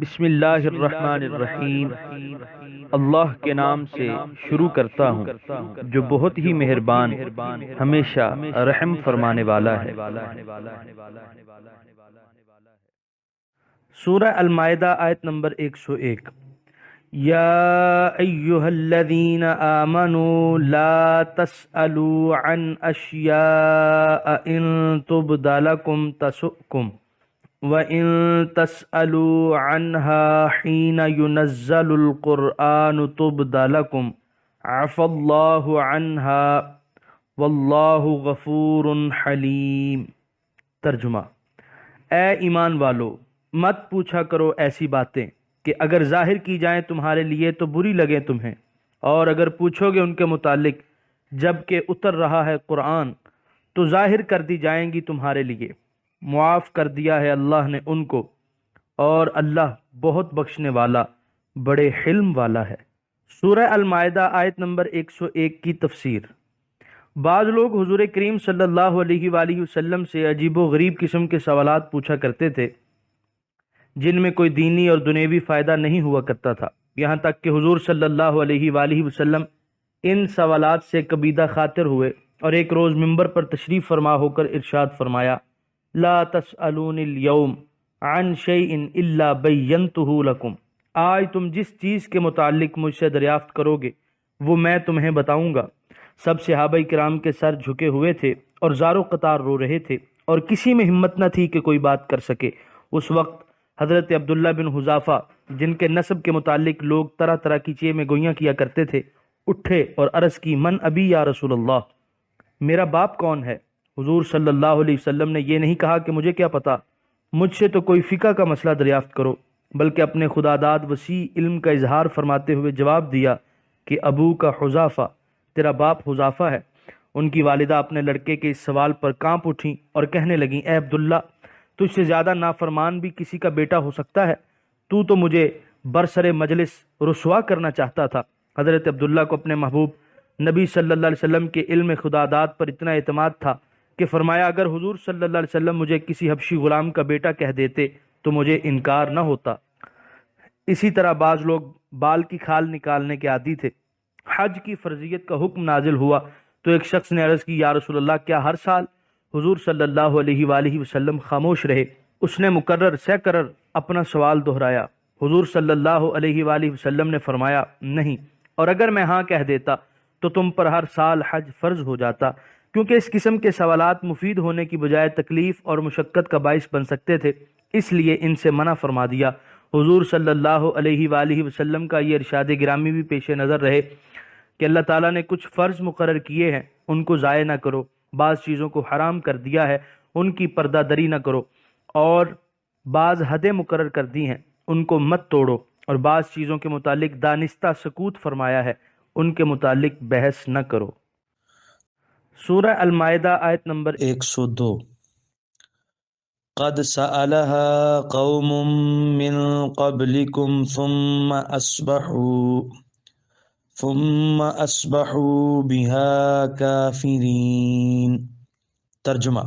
بسم اللہ الرحمن الرحیم۔ اللہ کے نام سے شروع کرتا ہوں جو بہت ہی مہربان ہمیشہ رحم فرمانے والا ہے۔ سورہ المائدہ آیت نمبر 101۔ یا ایہا الذین آمنوا لا تسألوا عن اشیاء ان تبد لکم تسؤکم وَإِن تَسْأَلُوا عَنْهَا حِينَ يُنَزَّلُ الْقُرْآنُ تُبْدَ لَكُمْ عَفَا اللَّهُ عَنْهَا وَاللَّهُ غَفُورٌ حَلِيمٌ۔ ترجمہ: اے ایمان والو، مت پوچھا کرو ایسی باتیں کہ اگر ظاہر کی جائیں تمہارے لیے تو بری لگیں تمہیں، اور اگر پوچھو گے ان کے متعلق جب کہ اتر رہا ہے قرآن تو ظاہر کر دی جائیں گی تمہارے لیے۔ معاف کر دیا ہے اللہ نے ان کو، اور اللہ بہت بخشنے والا بڑے حلم والا ہے۔ سورہ المائدہ آیت نمبر 101 کی تفسیر۔ بعض لوگ حضور کریم صلی اللہ علیہ وآلہ وسلم سے عجیب و غریب قسم کے سوالات پوچھا کرتے تھے جن میں کوئی دینی اور دنیوی فائدہ نہیں ہوا کرتا تھا، یہاں تک کہ حضور صلی اللہ علیہ وآلہ وسلم ان سوالات سے کبیدہ خاطر ہوئے اور ایک روز منبر پر تشریف فرما ہو کر ارشاد فرمایا: لا تسألون اليوم عن شيء الا بینتہ لکم۔ آج تم جس چیز کے متعلق مجھ سے دریافت کرو گے وہ میں تمہیں بتاؤں گا۔ سب صحابہ کرام کے سر جھکے ہوئے تھے اور زارو قطار رو رہے تھے، اور کسی میں ہمت نہ تھی کہ کوئی بات کر سکے۔ اس وقت حضرت عبداللہ بن حذافہ، جن کے نسب کے متعلق لوگ طرح طرح کی چیزیں میں گوئیاں کیا کرتے تھے، اٹھے اور عرض کی: من ابی یا رسول اللہ، میرا باپ کون ہے؟ حضور صلی اللہ علیہ وسلم نے یہ نہیں کہا کہ مجھے کیا پتا، مجھ سے تو کوئی فقہ کا مسئلہ دریافت کرو، بلکہ اپنے خداداد وسیع علم کا اظہار فرماتے ہوئے جواب دیا کہ ابو کا حذافہ، تیرا باپ حذافہ ہے۔ ان کی والدہ اپنے لڑکے کے اس سوال پر کانپ اٹھیں اور کہنے لگیں: اے عبداللہ، تجھ سے زیادہ نافرمان بھی کسی کا بیٹا ہو سکتا ہے؟ تو مجھے برسر مجلس رسوا کرنا چاہتا تھا۔ حضرت عبداللہ کو اپنے محبوب نبی صلی اللہ علیہ وسلم کے علم خداداد پر اتنا اعتماد تھا کہ فرمایا: اگر حضور صلی اللہ علیہ وسلم مجھے کسی حبشی غلام کا بیٹا کہہ دیتے تو مجھے انکار نہ ہوتا۔ اسی طرح بعض لوگ بال کی کھال نکالنے کے عادی تھے۔ حج کی فرضیت کا حکم نازل ہوا تو ایک شخص نے عرض کی: یا رسول اللہ، کیا ہر سال؟ حضور صلی اللہ علیہ وآلہ وسلم خاموش رہے۔ اس نے مکرر سہ اپنا سوال دہرایا۔ حضور صلی اللہ علیہ وآلہ وسلم نے فرمایا: نہیں، اور اگر میں ہاں کہہ دیتا تو تم پر ہر سال حج فرض ہو جاتا، کیونکہ اس قسم کے سوالات مفید ہونے کی بجائے تکلیف اور مشقت کا باعث بن سکتے تھے، اس لیے ان سے منع فرما دیا۔ حضور صلی اللہ علیہ وآلہ وسلم کا یہ ارشاد گرامی بھی پیش نظر رہے کہ اللہ تعالیٰ نے کچھ فرض مقرر کیے ہیں، ان کو ضائع نہ کرو۔ بعض چیزوں کو حرام کر دیا ہے، ان کی پردہ دری نہ کرو، اور بعض حدیں مقرر کر دی ہیں، ان کو مت توڑو، اور بعض چیزوں کے متعلق دانستہ سکوت فرمایا ہے، ان کے متعلق بحث نہ کرو۔ سورہ المائدہ آیت نمبر 102۔ قد سألها قوم من قبلكم ثم أصبحوا بها كافرين۔ ترجمہ: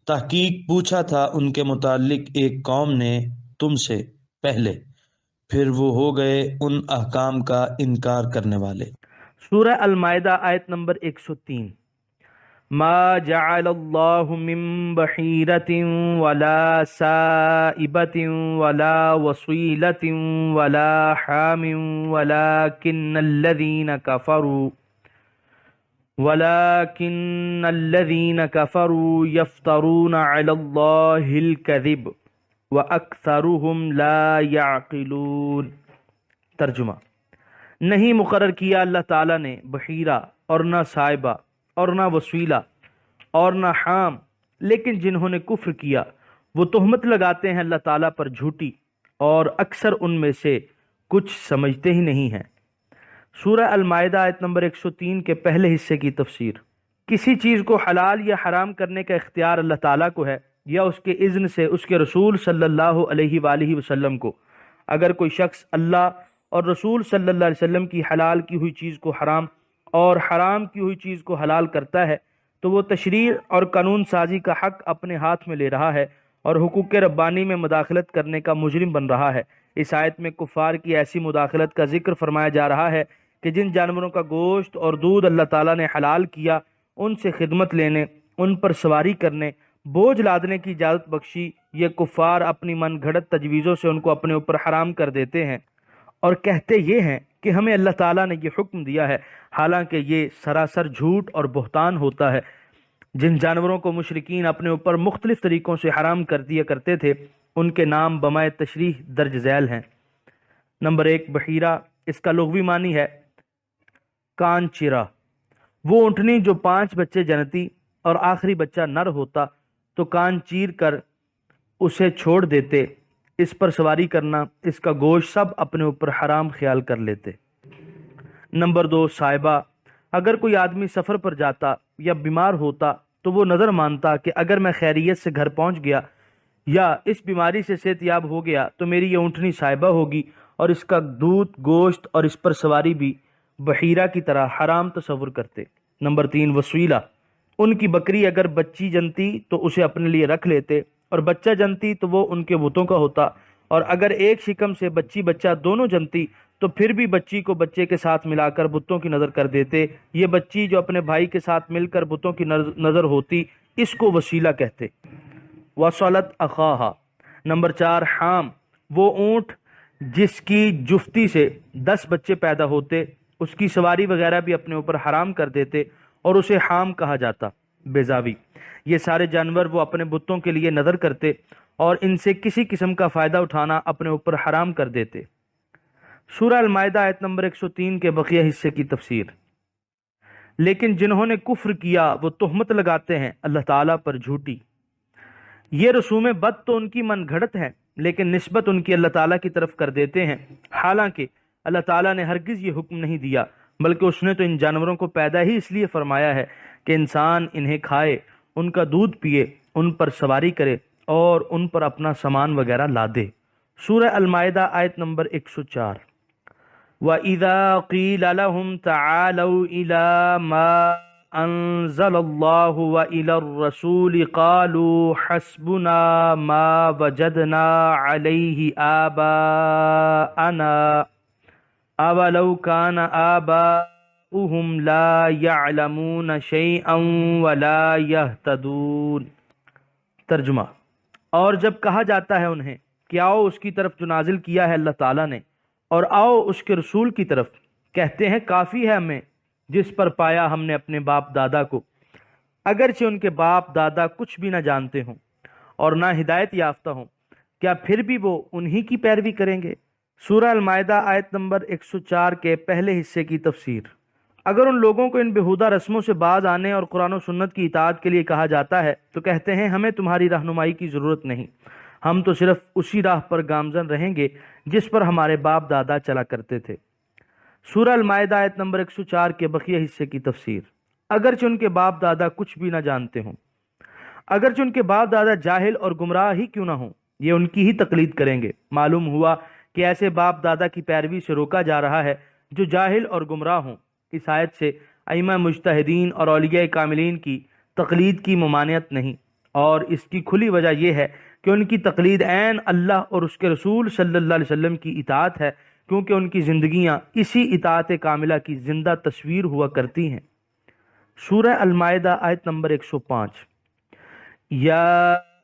تحقیق پوچھا تھا ان کے متعلق ایک قوم نے تم سے پہلے، پھر وہ ہو گئے ان احکام کا انکار کرنے والے۔ سورہ المائدہ آیت نمبر 103۔ ما جعل اللہ من بحیرۃ ولا سائبۃ ولا وصیلۃ ولا حام ولكن الذین کفروا یفترون علی اللہ الکذب واکثرهم لا یعقلون۔ ترجمہ: نہیں مقرر کیا اللہ تعالیٰ نے بحیرہ اور نہ سائبہ اور نہ وسیلہ اور نہ حام، لیکن جنہوں نے کفر کیا وہ تہمت لگاتے ہیں اللہ تعالیٰ پر جھوٹی، اور اکثر ان میں سے کچھ سمجھتے ہی نہیں ہیں۔ سورہ المائدہ آیت نمبر 103 کے پہلے حصے کی تفسیر۔ کسی چیز کو حلال یا حرام کرنے کا اختیار اللہ تعالیٰ کو ہے، یا اس کے اذن سے اس کے رسول صلی اللہ علیہ وآلہ وسلم کو۔ اگر کوئی شخص اللہ اور رسول صلی اللہ علیہ وسلم کی حلال کی ہوئی چیز کو حرام اور حرام کی ہوئی چیز کو حلال کرتا ہے تو وہ تشریع اور قانون سازی کا حق اپنے ہاتھ میں لے رہا ہے، اور حقوق ربانی میں مداخلت کرنے کا مجرم بن رہا ہے۔ اس آیت میں کفار کی ایسی مداخلت کا ذکر فرمایا جا رہا ہے کہ جن جانوروں کا گوشت اور دودھ اللہ تعالیٰ نے حلال کیا، ان سے خدمت لینے، ان پر سواری کرنے، بوجھ لادنے کی اجازت بخشی، یہ کفار اپنی من گھڑت تجویزوں سے ان کو اپنے اوپر حرام کر دیتے ہیں اور کہتے یہ ہیں کہ ہمیں اللہ تعالیٰ نے یہ حکم دیا ہے، حالانکہ یہ سراسر جھوٹ اور بہتان ہوتا ہے۔ جن جانوروں کو مشرکین اپنے اوپر مختلف طریقوں سے حرام کر دیا کرتے تھے، ان کے نام بمائے تشریح درج ذیل ہیں۔ نمبر 1، بحیرہ، اس کا لغوی معنی ہے کان چرا۔ وہ اونٹنی جو 5 بچے جنتی اور آخری بچہ نر ہوتا تو کان چیر کر اسے چھوڑ دیتے، اس پر سواری کرنا، اس کا گوشت سب اپنے اوپر حرام خیال کر لیتے۔ نمبر 2، صائبہ، اگر کوئی آدمی سفر پر جاتا یا بیمار ہوتا تو وہ نظر مانتا کہ اگر میں خیریت سے گھر پہنچ گیا یا اس بیماری سے صحت یاب ہو گیا تو میری یہ اونٹنی صائبہ ہوگی اور اس کا دودھ، گوشت اور اس پر سواری بھی بحیرہ کی طرح حرام تصور کرتے۔ نمبر 3، وسیلہ، ان کی بکری اگر بچی جنتی تو اسے اپنے لیے رکھ لیتے اور بچہ جنتی تو وہ ان کے بتوں کا ہوتا، اور اگر ایک شکم سے بچی بچہ دونوں جنتی تو پھر بھی بچی کو بچے کے ساتھ ملا کر بتوں کی نظر کر دیتے۔ یہ بچی جو اپنے بھائی کے ساتھ مل کر بتوں کی نظر ہوتی، اس کو وسیلہ کہتے۔ وصلت اخاہا۔ نمبر 4، حام، وہ اونٹ جس کی جفتی سے 10 بچے پیدا ہوتے، اس کی سواری وغیرہ بھی اپنے اوپر حرام کر دیتے اور اسے حام کہا جاتا۔ بیزاوی، یہ سارے جانور وہ اپنے بتوں کے لیے نظر کرتے اور ان سے کسی قسم کا فائدہ اٹھانا اپنے اوپر حرام کر دیتے۔ سورہ المائدہ آیت نمبر 103 کے بقیہ حصے کی تفسیر۔ لیکن جنہوں نے کفر کیا وہ تہمت لگاتے ہیں اللہ تعالیٰ پر جھوٹی۔ یہ رسوم بد تو ان کی من گھڑت ہے، لیکن نسبت ان کی اللہ تعالیٰ کی طرف کر دیتے ہیں، حالانکہ اللہ تعالیٰ نے ہرگز یہ حکم نہیں دیا، بلکہ اس نے تو ان جانوروں کو پیدا ہی اس لیے فرمایا ہے کہ انسان انہیں کھائے، ان کا دودھ پیے، ان پر سواری کرے اور ان پر اپنا سامان وغیرہ لادے۔ سورہ المائدہ آیت نمبر 104۔ وَإِذَا قِيلَ لَهُمْ تَعَالَوْا إِلَى مَا أَنزَلَ اللَّهُ وَإِلَى الرَّسُولِ قَالُوا حَسْبُنَا مَا وَجَدْنَا عَلَيْهِ آبَاءَنَا أَوَلَوْ كَانَ آبَاؤُهُمْ لَا يَعْلَمُونَ شَيْئًا وَلَا يَهْتَدُونَ۔ ترجمہ، اور جب کہا جاتا ہے انہیں کہ آؤ اس کی طرف جو نازل کیا ہے اللہ تعالیٰ نے، اور آؤ اس کے رسول کی طرف، کہتے ہیں کافی ہے ہمیں جس پر پایا ہم نے اپنے باپ دادا کو، اگرچہ ان کے باپ دادا کچھ بھی نہ جانتے ہوں اور نہ ہدایت یافتہ ہوں، کیا پھر بھی وہ انہی کی پیروی کریں گے؟ سورہ المائدہ آیت نمبر 104 کے پہلے حصے کی تفسیر۔ اگر ان لوگوں کو ان بےہودہ رسموں سے باز آنے اور قرآن و سنت کی اطاعت کے لیے کہا جاتا ہے تو کہتے ہیں ہمیں تمہاری رہنمائی کی ضرورت نہیں، ہم تو صرف اسی راہ پر گامزن رہیں گے جس پر ہمارے باپ دادا چلا کرتے تھے۔ سورہ المائدہ آیت نمبر 104 کے بقیہ حصے کی تفسیر۔ اگرچہ ان کے باپ دادا کچھ بھی نہ جانتے ہوں، اگرچہ ان کے باپ دادا جاہل اور گمراہ ہی کیوں نہ ہوں، یہ ان کی ہی تقلید کریں گے۔ معلوم ہوا کہ ایسے باپ دادا کی پیروی سے روکا جا رہا ہے جو جاہل اور گمراہ ہوں۔ اس آیت سے ائمہ مجتہدین اور اولیاء کاملین کی تقلید کی ممانعت نہیں، اور اس کی کھلی وجہ یہ ہے کہ ان کی تقلید عین اللہ اور اس کے رسول صلی اللہ علیہ وسلم کی اطاعت ہے، کیونکہ ان کی زندگیاں اسی اطاعت کاملہ کی زندہ تصویر ہوا کرتی ہیں۔ سورہ المائدہ آیت نمبر 105۔ یا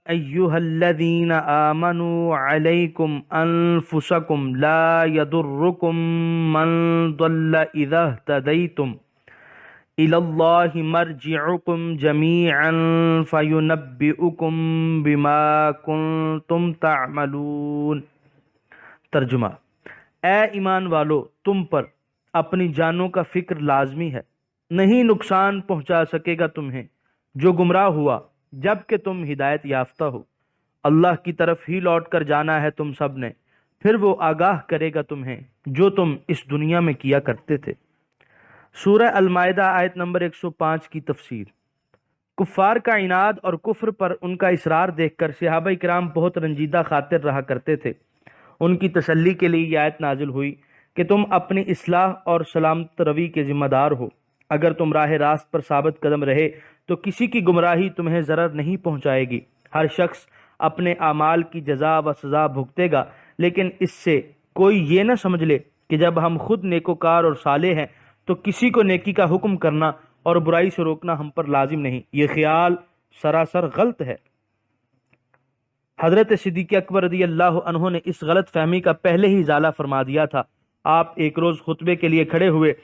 ایہا الذین آمنوا علیکم انفسکم لا یضرکم من ضل اذا اہتدیتم الی اللہ مرجعکم جمیعا فینبئکم بما کنتم تعملون۔ ترجمہ، اے ایمان والو، تم پر اپنی جانوں کا فکر لازمی ہے، نہیں نقصان پہنچا سکے گا تمہیں جو گمراہ ہوا جب کہ تم ہدایت یافتہ ہو۔ اللہ کی طرف ہی لوٹ کر جانا ہے تم سب نے، پھر وہ آگاہ کرے گا تمہیں جو تم اس دنیا میں کیا کرتے تھے۔ سورہ المائدہ آیت نمبر 105 کی تفسیر۔ کفار کا عناد اور کفر پر ان کا اصرار دیکھ کر صحابہ کرام بہت رنجیدہ خاطر رہا کرتے تھے۔ ان کی تسلی کے لیے یہ آیت نازل ہوئی کہ تم اپنی اصلاح اور سلامت روی کے ذمہ دار ہو، اگر تم راہ راست پر ثابت قدم رہے تو کسی کی گمراہی تمہیں ضرر نہیں پہنچائے گی۔ ہر شخص اپنے اعمال کی جزا و سزا بھگتے گا، لیکن اس سے کوئی یہ نہ سمجھ لے کہ جب ہم خود نیکوکار اور صالح ہیں تو کسی کو نیکی کا حکم کرنا اور برائی سے روکنا ہم پر لازم نہیں۔ یہ خیال سراسر غلط ہے۔ حضرت صدیق اکبر رضی اللہ عنہ نے اس غلط فہمی کا پہلے ہی ازالہ فرما دیا تھا۔ آپ ایک روز خطبے کے لیے کھڑے ہوئے،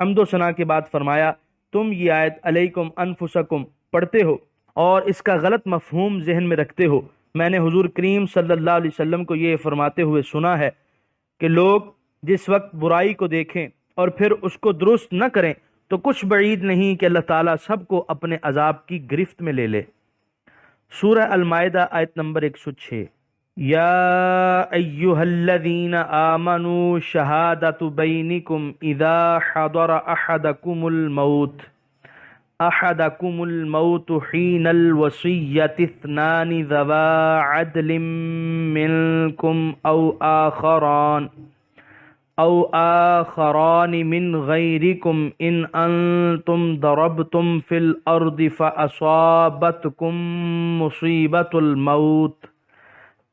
حمد و ثنا کے بعد فرمایا، تم یہ آیت علیکم انفسکم پڑھتے ہو اور اس کا غلط مفہوم ذہن میں رکھتے ہو۔ میں نے حضور کریم صلی اللہ علیہ وسلم کو یہ فرماتے ہوئے سنا ہے کہ لوگ جس وقت برائی کو دیکھیں اور پھر اس کو درست نہ کریں تو کچھ بعید نہیں کہ اللہ تعالیٰ سب کو اپنے عذاب کی گرفت میں لے لے۔ سورہ المائدہ آیت نمبر 106۔ یا ایہا الذین آمنوا شہادت بینکم اذا حضر احدکم الموت حین الوصیۃ اثنان ذوا عدل منکم او آخران من غیرکم ان انتم ضربتم فی الارض فاصابتکم مصیبۃ الموت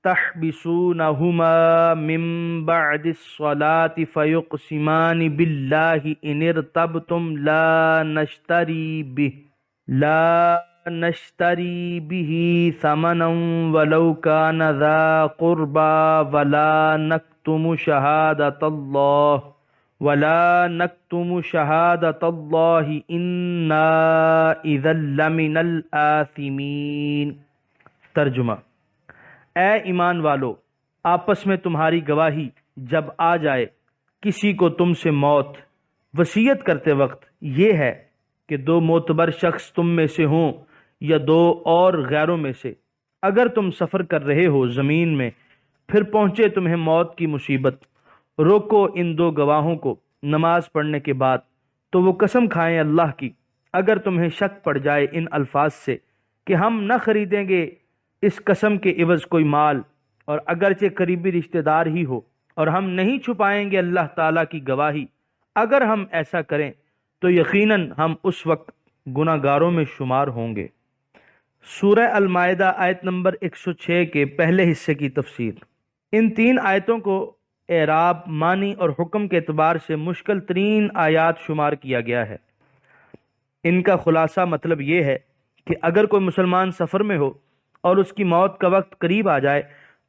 تحبسونہما من بعد الصلاة فیقسمان باللہ ان ارتبتم لا نشتری بہ ثمنا ولو کان ذا قربا ولا نکتم شہادۃ اللہ انا اذا لمن الآثمین۔ ترجمہ: اے ایمان والو، آپس میں تمہاری گواہی جب آ جائے کسی کو تم سے موت، وصیت کرتے وقت یہ ہے کہ دو معتبر شخص تم میں سے ہوں یا دو اور غیروں میں سے، اگر تم سفر کر رہے ہو زمین میں، پھر پہنچے تمہیں موت کی مصیبت، روکو ان دو گواہوں کو نماز پڑھنے کے بعد تو وہ قسم کھائیں اللہ کی، اگر تمہیں شک پڑ جائے ان الفاظ سے کہ ہم نہ خریدیں گے اس قسم کے عوض کوئی مال، اور اگرچہ قریبی رشتہ دار ہی ہو، اور ہم نہیں چھپائیں گے اللہ تعالیٰ کی گواہی، اگر ہم ایسا کریں تو یقیناً ہم اس وقت گناہ گاروں میں شمار ہوں گے۔ سورہ المائدہ آیت نمبر 106 کے پہلے حصے کی تفسیر۔ ان تین آیتوں کو اعراب، معنی اور حکم کے اعتبار سے مشکل ترین آیات شمار کیا گیا ہے۔ ان کا خلاصہ مطلب یہ ہے کہ اگر کوئی مسلمان سفر میں ہو اور اس کی موت کا وقت قریب آ جائے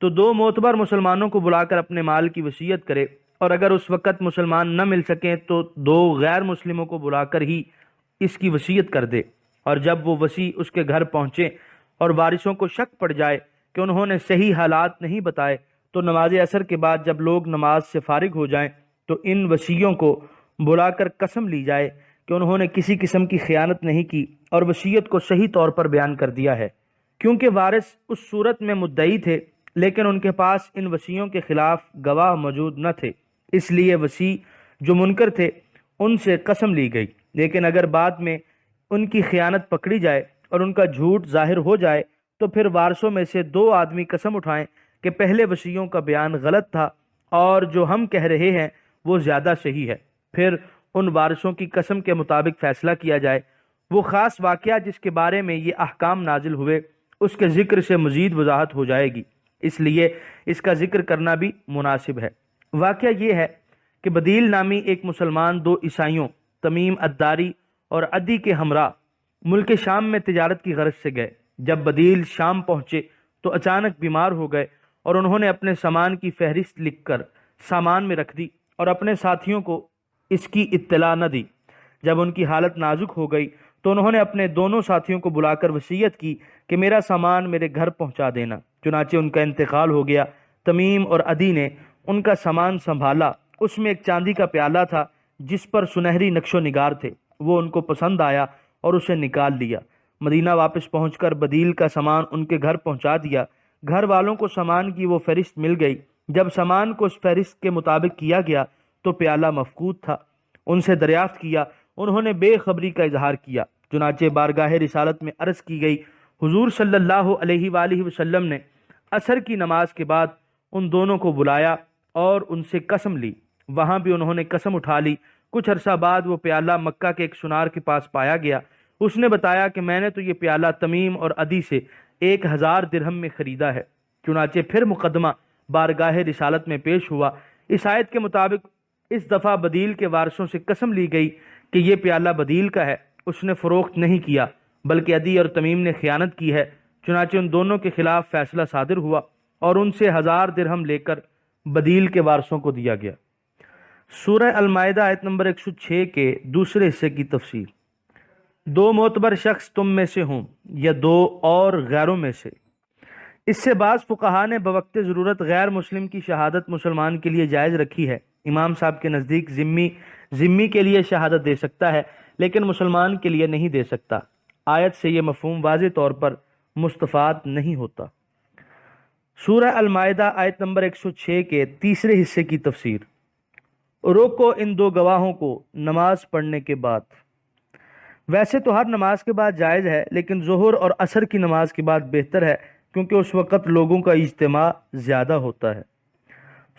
تو دو معتبر مسلمانوں کو بلا کر اپنے مال کی وصیت کرے، اور اگر اس وقت مسلمان نہ مل سکیں تو دو غیر مسلموں کو بلا کر ہی اس کی وصیت کر دے، اور جب وہ وصی اس کے گھر پہنچے اور وارثوں کو شک پڑ جائے کہ انہوں نے صحیح حالات نہیں بتائے تو نماز عصر کے بعد جب لوگ نماز سے فارغ ہو جائیں تو ان وصیوں کو بلا کر قسم لی جائے کہ انہوں نے کسی قسم کی خیانت نہیں کی اور وصیت کو صحیح طور پر بیان کر دیا ہے، کیونکہ وارث اس صورت میں مدعی تھے لیکن ان کے پاس ان وصیوں کے خلاف گواہ موجود نہ تھے، اس لیے وصی جو منکر تھے ان سے قسم لی گئی، لیکن اگر بعد میں ان کی خیانت پکڑی جائے اور ان کا جھوٹ ظاہر ہو جائے تو پھر وارثوں میں سے دو آدمی قسم اٹھائیں کہ پہلے وصیوں کا بیان غلط تھا اور جو ہم کہہ رہے ہیں وہ زیادہ صحیح ہے، پھر ان وارثوں کی قسم کے مطابق فیصلہ کیا جائے۔ وہ خاص واقعہ جس کے بارے میں یہ احکام نازل ہوئے اس کے ذکر سے مزید وضاحت ہو جائے گی، اس لیے اس کا ذکر کرنا بھی مناسب ہے۔ واقعہ یہ ہے کہ بدیل نامی ایک مسلمان دو عیسائیوں تمیم الداری اور عدی کے ہمراہ ملک شام میں تجارت کی غرض سے گئے۔ جب بدیل شام پہنچے تو اچانک بیمار ہو گئے اور انہوں نے اپنے سامان کی فہرست لکھ کر سامان میں رکھ دی اور اپنے ساتھیوں کو اس کی اطلاع نہ دی۔ جب ان کی حالت نازک ہو گئی تو انہوں نے اپنے دونوں ساتھیوں کو بلا کر وصیت کی کہ میرا سامان میرے گھر پہنچا دینا، چنانچہ ان کا انتقال ہو گیا۔ تمیم اور عدی نے ان کا سامان سنبھالا، اس میں ایک چاندی کا پیالہ تھا جس پر سنہری نقش و نگار تھے، وہ ان کو پسند آیا اور اسے نکال لیا۔ مدینہ واپس پہنچ کر بدیل کا سامان ان کے گھر پہنچا دیا۔ گھر والوں کو سامان کی وہ فہرست مل گئی۔ جب سامان کو اس فہرست کے مطابق کیا گیا تو پیالہ مفقود تھا۔ ان سے دریافت کیا، انہوں نے بے خبری کا اظہار کیا۔ چنانچہ بارگاہ رسالت میں عرض کی گئی، حضور صلی اللہ علیہ وآلہ وسلم نے عصر کی نماز کے بعد ان دونوں کو بلایا اور ان سے قسم لی، وہاں بھی انہوں نے قسم اٹھا لی۔ کچھ عرصہ بعد وہ پیالہ مکہ کے ایک سنار کے پاس پایا گیا۔ اس نے بتایا کہ میں نے تو یہ پیالہ تمیم اور عدی سے 1000 درہم میں خریدا ہے۔ چنانچہ پھر مقدمہ بارگاہ رسالت میں پیش ہوا۔ اس آیت کے مطابق اس دفعہ بدیل کے وارثوں سے قسم لی گئی کہ یہ پیالہ بدیل کا ہے، اس نے فروخت نہیں کیا بلکہ عدی اور تمیم نے خیانت کی ہے۔ چنانچہ ان دونوں کے خلاف فیصلہ صادر ہوا اور ان سے 1000 درہم لے کر بدیل کے وارثوں کو دیا گیا۔ سورہ المائدہ آیت نمبر 106 کے دوسرے حصے کی تفسیر۔ دو معتبر شخص تم میں سے ہوں یا دو اور غیروں میں سے۔ اس سے بعض فقہا نے بوقت ضرورت غیر مسلم کی شہادت مسلمان کے لیے جائز رکھی ہے۔ امام صاحب کے نزدیک ذمی کے لیے شہادت دے سکتا ہے لیکن مسلمان کے لیے نہیں دے سکتا۔ آیت سے یہ مفہوم واضح طور پر مستفاد نہیں ہوتا۔ سورہ المائدہ آیت نمبر 106 کے تیسرے حصے کی تفسیر۔ روکو ان دو گواہوں کو نماز پڑھنے کے بعد۔ ویسے تو ہر نماز کے بعد جائز ہے لیکن ظہر اور عصر کی نماز کے بعد بہتر ہے کیونکہ اس وقت لوگوں کا اجتماع زیادہ ہوتا ہے۔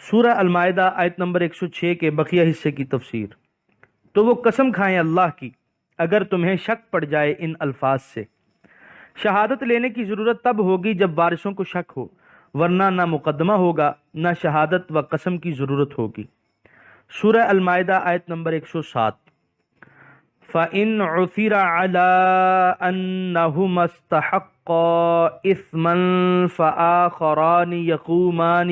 سورہ المائدہ آیت نمبر 106 کے بقیہ حصے کی تفسیر۔ تو وہ قسم کھائیں اللہ کی اگر تمہیں شک پڑ جائے ان الفاظ سے۔ شہادت لینے کی ضرورت تب ہوگی جب وارثوں کو شک ہو، ورنہ نہ مقدمہ ہوگا نہ شہادت و قسم کی ضرورت ہوگی۔ سورہ المائدہ آیت نمبر 107۔ فَإِنْ عُثِرَ عَلَىٰ أَنَّهُمَا اسْتَحَقَّا إِثْمًا فَآخَرَانِ يَقُومَانِ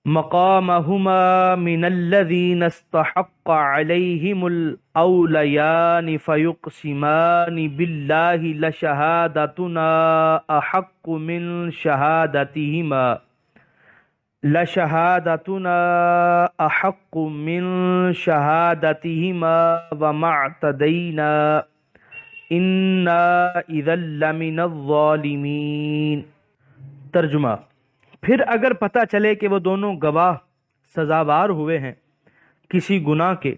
مقامهما من الذين استحق عليهم الأوليان فيقسمان بالله لشهادتنا أحق من شهادتهما وما اعتدينا إنا إذا لمن الظالمين۔ ترجمہ۔ پھر اگر پتہ چلے کہ وہ دونوں گواہ سزاوار ہوئے ہیں کسی گناہ کے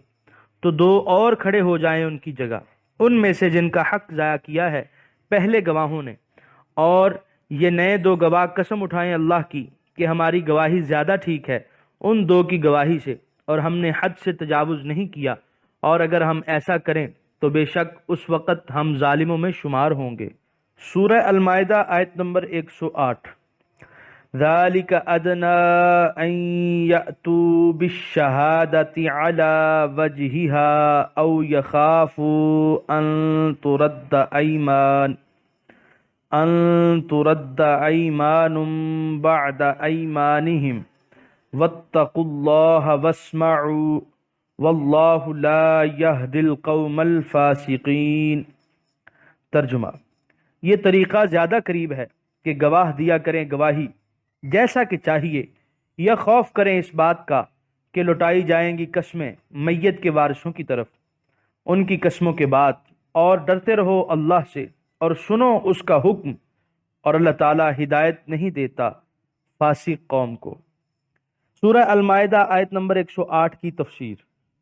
تو دو اور کھڑے ہو جائیں ان کی جگہ، ان میں سے جن کا حق ضائع کیا ہے پہلے گواہوں نے، اور یہ نئے دو گواہ قسم اٹھائیں اللہ کی کہ ہماری گواہی زیادہ ٹھیک ہے ان دو کی گواہی سے اور ہم نے حد سے تجاوز نہیں کیا، اور اگر ہم ایسا کریں تو بے شک اس وقت ہم ظالموں میں شمار ہوں گے۔ سورہ المائدہ آیت نمبر 108۔ ذَلِكَ أَدْنَىٰ أَن يَأْتُوا بِالشَّهَادَةِ عَلَىٰ وَجْهِهَا أَوْ يَخَافُوا أَن تُرَدَّ أَيْمَانٌ بَعْدَ أَيْمَانِهِمْ وَاتَّقُوا اللَّهَ وَاسْمَعُوا وَاللَّهُ لَا يَهْدِي الْقَوْمَ الْفَاسِقِينَ۔ ترجمہ۔ یہ طریقہ زیادہ قریب ہے کہ گواہ دیا کریں گواہی جیسا کہ چاہیے، یا خوف کریں اس بات کا کہ لوٹائی جائیں گی قسمیں میت کے وارثوں کی طرف ان کی قسموں کے بعد، اور ڈرتے رہو اللہ سے اور سنو اس کا حکم، اور اللہ تعالیٰ ہدایت نہیں دیتا فاسق قوم کو۔ سورہ المائدہ آیت نمبر 108 کی تفسیر۔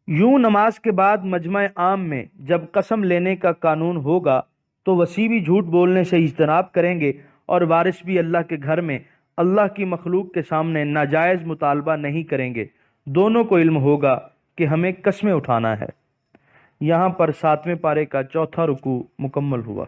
یوں نماز کے بعد مجمع عام میں جب قسم لینے کا قانون ہوگا تو وسیع بھی جھوٹ بولنے سے اجتناب کریں گے، اور وارث بھی اللہ کے گھر میں اللہ کی مخلوق کے سامنے ناجائز مطالبہ نہیں کریں گے۔ دونوں کو علم ہوگا کہ ہمیں قسمیں اٹھانا ہے۔ یہاں پر 7ویں پارے کا 4تھا رکوع مکمل ہوا۔